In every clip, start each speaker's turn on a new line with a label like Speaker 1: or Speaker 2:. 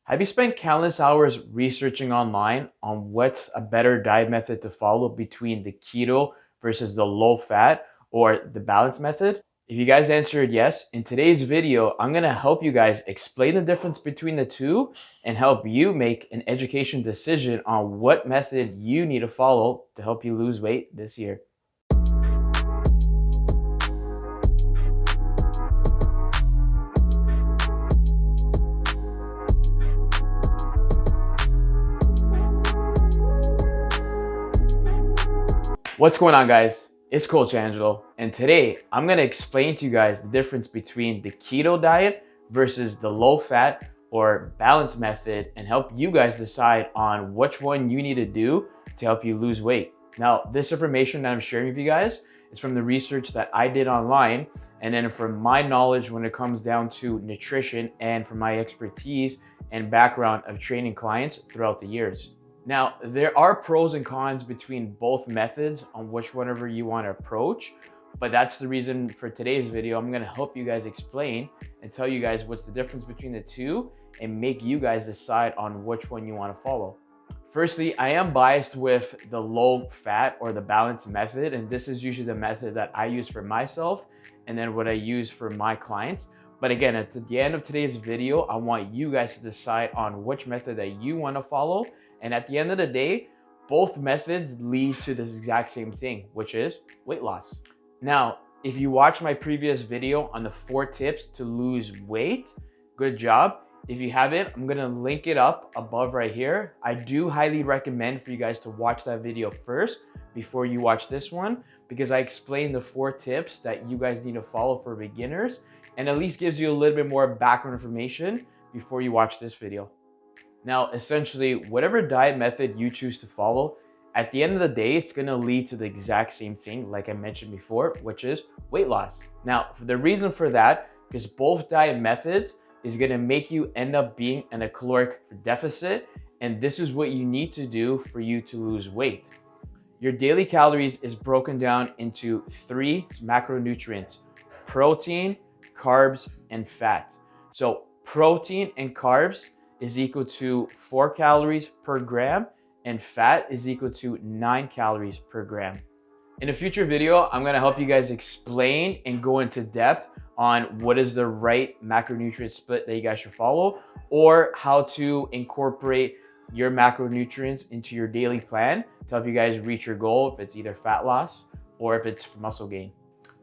Speaker 1: Have you spent countless hours researching online on what's a better diet method to follow between the keto versus the low fat or the balance method? If you guys answered yes, in today's video, I'm gonna help you guys explain the difference between the two and help you make an education decision on what method you need to follow to help you lose weight this year. What's going on, guys? It's Coach Angelo, and today I'm gonna explain to you guys the difference between the keto diet versus the low fat or balance method and help you guys decide on which one you need to do to help you lose weight. Now, this information that I'm sharing with you guys is from the research that I did online, and then from my knowledge when it comes down to nutrition and from my expertise and background of training clients throughout the years. Now, there are pros and cons between both methods on which whatever you want to approach, but that's the reason for today's video. I'm going to help you guys explain and tell you guys what's the difference between the two and make you guys decide on which one you want to follow. Firstly, I am biased with the low fat or the balance method, and this is usually the method that I use for myself and then what I use for my clients. But again, at the end of today's video, I want you guys to decide on which method that you want to follow. And at the end of the day, both methods lead to this exact same thing, which is weight loss. Now, if you watch my previous video on the 4 tips to lose weight, good job. If you haven't, I'm gonna link it up above right here. I do highly recommend for you guys to watch that video first before you watch this one, because I explain the 4 tips that you guys need to follow for beginners and at least gives you a little bit more background information before you watch this video. Now, essentially, whatever diet method you choose to follow, at the end of the day, it's gonna lead to the exact same thing, like I mentioned before, which is weight loss. Now, the reason for that, because both diet methods is gonna make you end up being in a caloric deficit, and this is what you need to do for you to lose weight. Your daily calories is broken down into 3 macronutrients: protein, carbs, and fat. So protein and carbs is equal to 4 calories per gram, and fat is equal to 9 calories per gram. In a future video, I'm gonna help you guys explain and go into depth on what is the right macronutrient split that you guys should follow, or how to incorporate your macronutrients into your daily plan to help you guys reach your goal, if it's either fat loss or if it's muscle gain.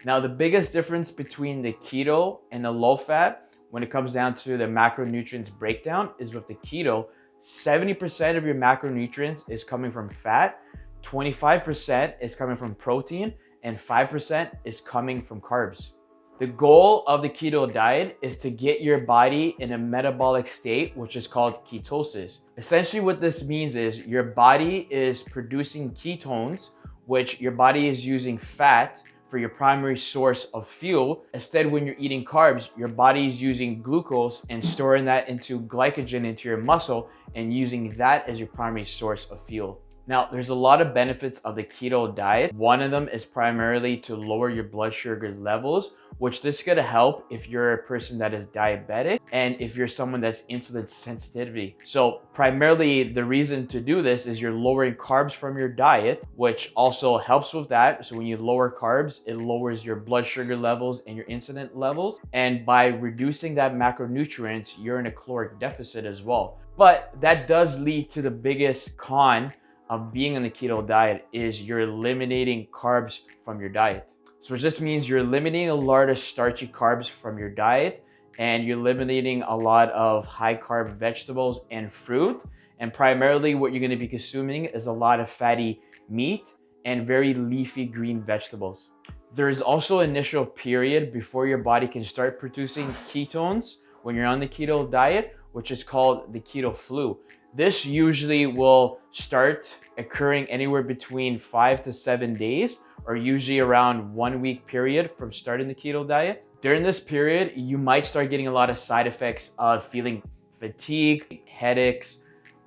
Speaker 1: Now, the biggest difference between the keto and the low fat when it comes down to the macronutrients breakdown is with the keto, 70% of your macronutrients is coming from fat, 25% is coming from protein, and 5% is coming from carbs. The goal of the keto diet is to get your body in a metabolic state, which is called ketosis. Essentially what this means is your body is producing ketones, which your body is using fat for your primary source of fuel. Instead, when you're eating carbs, your body is using glucose and storing that into glycogen into your muscle and using that as your primary source of fuel. Now, there's a lot of benefits of the keto diet. One of them is primarily to lower your blood sugar levels, which this is gonna help if you're a person that is diabetic and if you're someone that's insulin sensitivity. So primarily the reason to do this is you're lowering carbs from your diet, which also helps with that. So when you lower carbs, it lowers your blood sugar levels and your insulin levels. And by reducing that macronutrients, you're in a caloric deficit as well. But that does lead to the biggest con of being on the keto diet is you're eliminating carbs from your diet. So this means you're eliminating a lot of starchy carbs from your diet, and you're eliminating a lot of high carb vegetables and fruit. And primarily what you're gonna be consuming is a lot of fatty meat and very leafy green vegetables. There is also an initial period before your body can start producing ketones when you're on the keto diet, which is called the keto flu. This usually will start occurring anywhere between 5 to 7 days, or usually around 1 week period from starting the keto diet. During this period, you might start getting a lot of side effects of feeling fatigue, headaches,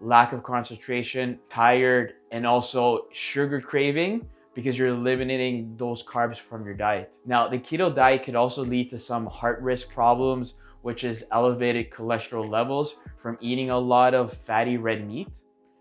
Speaker 1: lack of concentration, tired, and also sugar craving, because you're eliminating those carbs from your diet. Now, the keto diet could also lead to some heart risk problems which is elevated cholesterol levels from eating a lot of fatty red meat.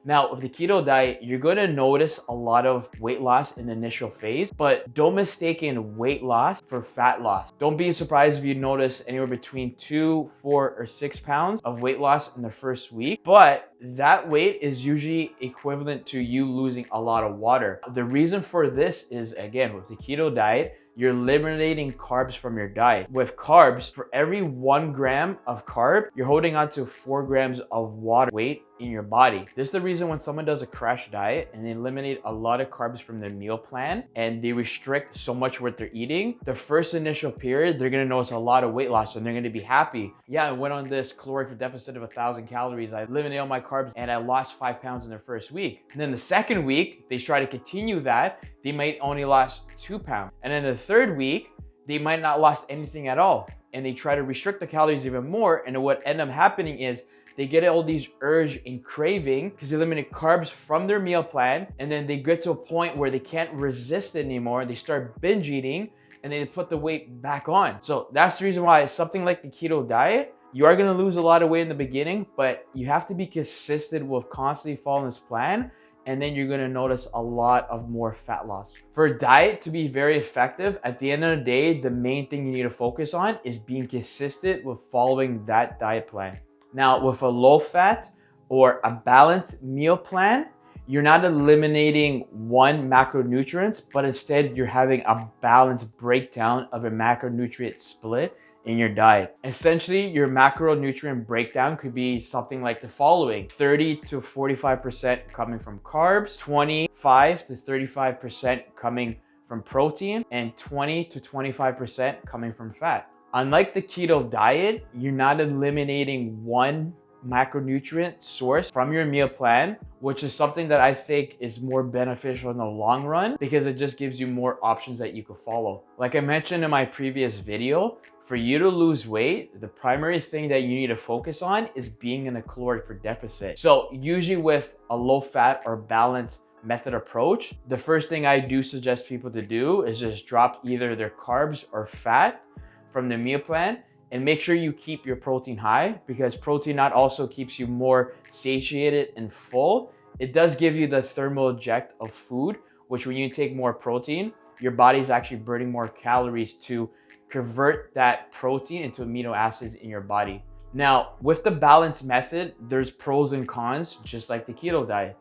Speaker 1: Now, with the keto diet, you're going to notice a lot of weight loss in the initial phase, but don't mistake in weight loss for fat loss. Don't be surprised if you notice anywhere between 2, 4, or 6 pounds of weight loss in the first week, but that weight is usually equivalent to you losing a lot of water. The reason for this is, again, with the keto diet, you're eliminating carbs from your diet. With carbs, for every 1 gram of carb, you're holding on to 4 grams of water weight in your body. This is the reason when someone does a crash diet and they eliminate a lot of carbs from their meal plan and they restrict so much what they're eating, the first initial period, they're gonna notice a lot of weight loss and they're gonna be happy. Yeah, I went on this caloric deficit of 1,000 calories. I eliminated all my carbs and I lost 5 pounds in the first week. And then the second week, they try to continue that. They might only lost 2 pounds. And then the third week, they might not lost anything at all. And they try to restrict the calories even more. And what ends up happening is they get all these urge and craving because they eliminate carbs from their meal plan. And then they get to a point where they can't resist it anymore. They start binge eating and they put the weight back on. So that's the reason why something like the keto diet, you are going to lose a lot of weight in the beginning, but you have to be consistent with constantly following this plan. And then you're gonna notice a lot of more fat loss. For a diet to be very effective, at the end of the day, the main thing you need to focus on is being consistent with following that diet plan. Now, with a low fat or a balanced meal plan, you're not eliminating one macronutrients, but instead you're having a balanced breakdown of a macronutrient split in your diet. Essentially, your macronutrient breakdown could be something like the following: 30 to 45% coming from carbs, 25 to 35% coming from protein, and 20 to 25% coming from fat. Unlike the keto diet, you're not eliminating one macronutrient source from your meal plan, which is something that I think is more beneficial in the long run because it just gives you more options that you could follow. Like I mentioned in my previous video, for you to lose weight, the primary thing that you need to focus on is being in a caloric deficit. So usually with a low fat or balanced method approach, the first thing I do suggest people to do is just drop either their carbs or fat from the meal plan and make sure you keep your protein high, because protein not also keeps you more satiated and full. It does give you the thermal eject of food, which when you take more protein, your body's actually burning more calories to convert that protein into amino acids in your body. Now, with the balanced method, there's pros and cons, just like the keto diet.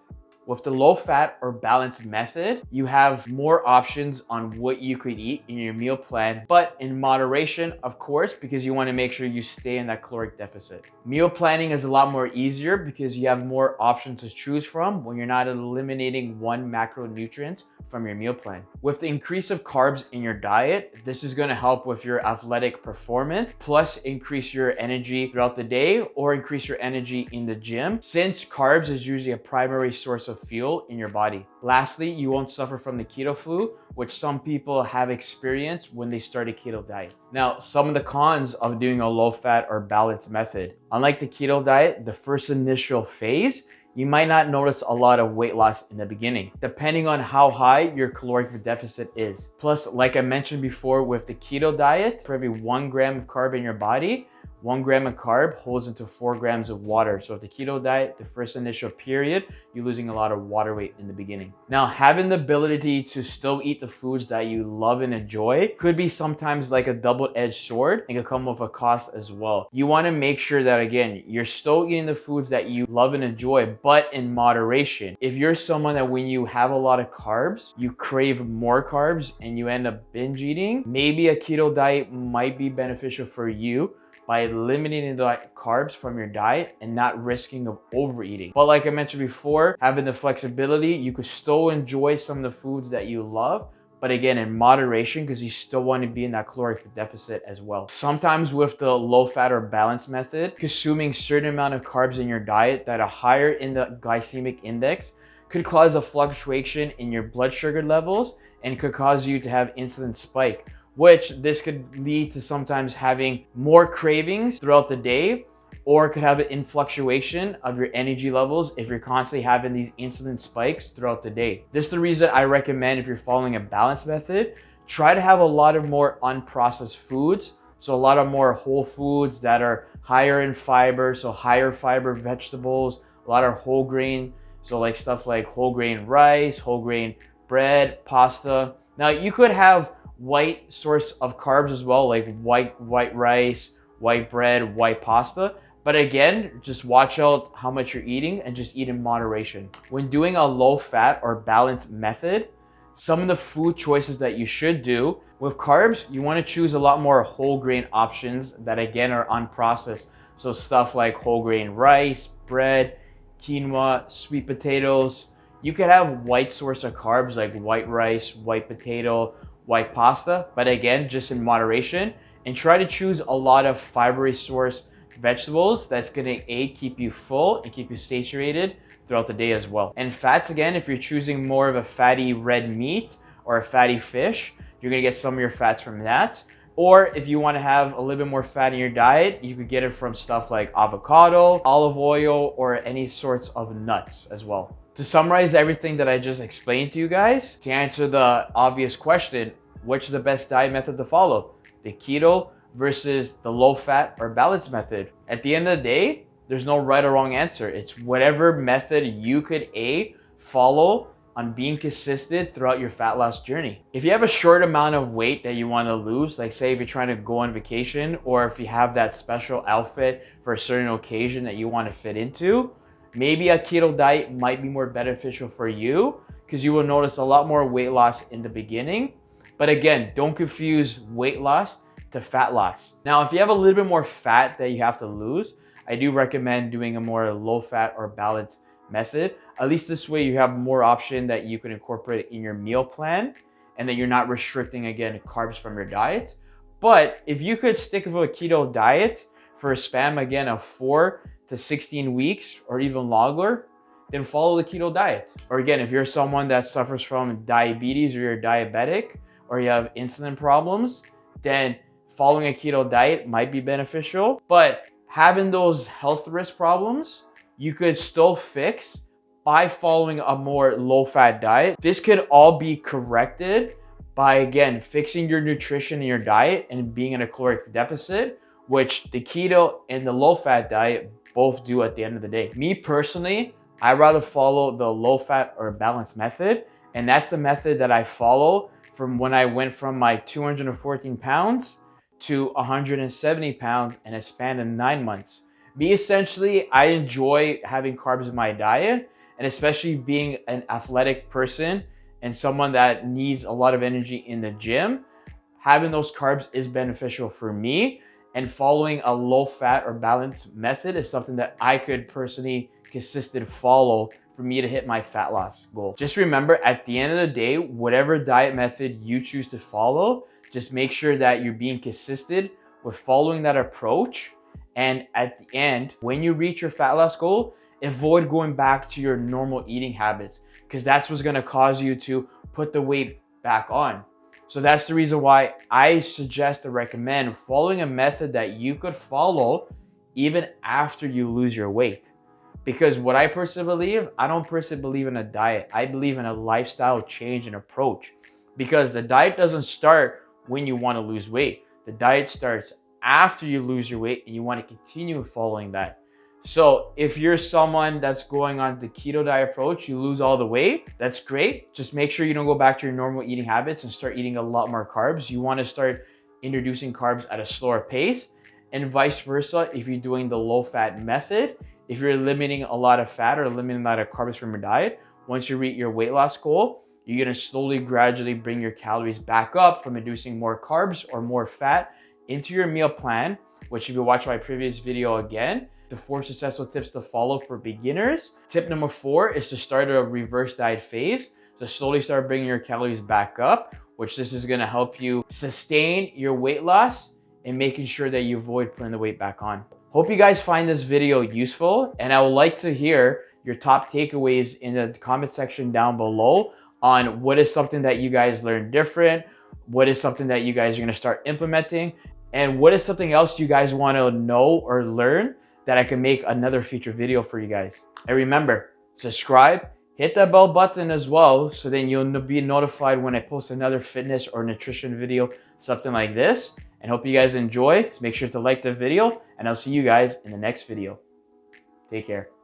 Speaker 1: With the low fat or balanced method, you have more options on what you could eat in your meal plan, but in moderation, of course, because you want to make sure you stay in that caloric deficit. Meal planning is a lot more easier because you have more options to choose from when you're not eliminating one macronutrient from your meal plan. With the increase of carbs in your diet, this is going to help with your athletic performance, plus increase your energy throughout the day or increase your energy in the gym, since carbs is usually a primary source of fuel in your body. Lastly, you won't suffer from the keto flu, which some people have experienced when they start a keto diet. Now, some of the cons of doing a low fat or balanced method. Unlike the keto diet, the first initial phase, you might not notice a lot of weight loss in the beginning, depending on how high your caloric deficit is. Plus, like I mentioned before, with the keto diet, for every 1 gram of carb in your body, 1 gram of carb holds into 4 grams of water. So with the keto diet, the first initial period, you're losing a lot of water weight in the beginning. Now, having the ability to still eat the foods that you love and enjoy could be sometimes like a double-edged sword and can come with a cost as well. You want to make sure that, again, you're still eating the foods that you love and enjoy, but in moderation. If you're someone that when you have a lot of carbs, you crave more carbs and you end up binge eating, maybe a keto diet might be beneficial for you by eliminating the carbs from your diet and not risking of overeating. But like I mentioned before, having the flexibility, you could still enjoy some of the foods that you love, but again, in moderation, because you still want to be in that caloric deficit as well. Sometimes with the low fat or balanced method, consuming certain amount of carbs in your diet that are higher in the glycemic index could cause a fluctuation in your blood sugar levels and could cause you to have insulin spike, which this could lead to sometimes having more cravings throughout the day, or it could have an fluctuation of your energy levels if you're constantly having these insulin spikes throughout the day. This is the reason I recommend, if you're following a balanced method, try to have a lot of more unprocessed foods So a lot of more whole foods that are higher in fiber, so higher fiber vegetables, a lot of whole grain, so like stuff like whole grain rice, whole grain bread, pasta. Now you could have white source of carbs as well, like white rice, white bread, white pasta. But again, just watch out how much you're eating and just eat in moderation. When doing a low fat or balanced method, some of the food choices that you should do with carbs, you want to choose a lot more whole grain options that again are unprocessed. So stuff like whole grain rice, bread, quinoa, sweet potatoes. You could have white source of carbs like white rice, white potato, white pasta, but again, just in moderation, and try to choose a lot of fibery source vegetables that's gonna keep you full and keep you satiated throughout the day as well. And fats, again, if you're choosing more of a fatty red meat or a fatty fish, you're gonna get some of your fats from that. Or if you wanna have a little bit more fat in your diet, you could get it from stuff like avocado, olive oil, or any sorts of nuts as well. To summarize everything that I just explained to you guys, to answer the obvious question, which is the best diet method to follow? The keto versus the low fat or balanced method. At the end of the day, there's no right or wrong answer. It's whatever method you could follow on being consistent throughout your fat loss journey. If you have a short amount of weight that you want to lose, like say if you're trying to go on vacation, or if you have that special outfit for a certain occasion that you want to fit into, maybe a keto diet might be more beneficial for you because you will notice a lot more weight loss in the beginning. But again, don't confuse weight loss to fat loss. Now, if you have a little bit more fat that you have to lose, I do recommend doing a more low fat or balanced method. At least this way you have more option that you can incorporate in your meal plan and that you're not restricting, again, carbs from your diet. But if you could stick with a keto diet for a span, again, of 4 to 16 weeks or even longer, then follow the keto diet. Or again, if you're someone that suffers from diabetes or you're diabetic or you have insulin problems, then following a keto diet might be beneficial. But having those health risk problems, you could still fix by following a more low-fat diet. This could all be corrected by, again, fixing your nutrition and your diet and being in a caloric deficit, which the keto and the low-fat diet both do at the end of the day. Me personally, I rather follow the low-fat or balanced method, and that's the method that I follow from when I went from my 214 pounds to 170 pounds in a span of 9 months. Me, essentially, I enjoy having carbs in my diet, and especially being an athletic person and someone that needs a lot of energy in the gym, having those carbs is beneficial for me, and following a low fat or balanced method is something that I could personally consistently follow for me to hit my fat loss goal. Just remember, at the end of the day, whatever diet method you choose to follow, just make sure that you're being consistent with following that approach. And at the end, when you reach your fat loss goal, avoid going back to your normal eating habits, because that's what's gonna cause you to put the weight back on. So that's the reason why I suggest or recommend following a method that you could follow even after you lose your weight. Because what I personally believe, I don't personally believe in a diet. I believe in a lifestyle change and approach. Because the diet doesn't start when you want to lose weight. The diet starts after you lose your weight and you want to continue following that. So if you're someone that's going on the keto diet approach, you lose all the weight, that's great. Just make sure you don't go back to your normal eating habits and start eating a lot more carbs. You want to start introducing carbs at a slower pace, and vice versa. If you're doing the low fat method, if you're limiting a lot of fat or limiting a lot of carbs from your diet, once you reach your weight loss goal, you're going to slowly, gradually bring your calories back up from introducing more carbs or more fat into your meal plan, which if you watch my previous video again, the 4 successful tips to follow for beginners. Tip number 4 is to start a reverse diet phase. So slowly start bringing your calories back up, which this is going to help you sustain your weight loss and making sure that you avoid putting the weight back on. Hope you guys find this video useful, and I would like to hear your top takeaways in the comment section down below on what is something that you guys learned different, what is something that you guys are going to start implementing, and what is something else you guys want to know or learn that I can make another future video for you guys. And remember, subscribe, hit that bell button as well, so then you'll be notified when I post another fitness or nutrition video, something like this. and hope you guys enjoy. Make sure to like the video, and I'll see you guys in the next video. Take care.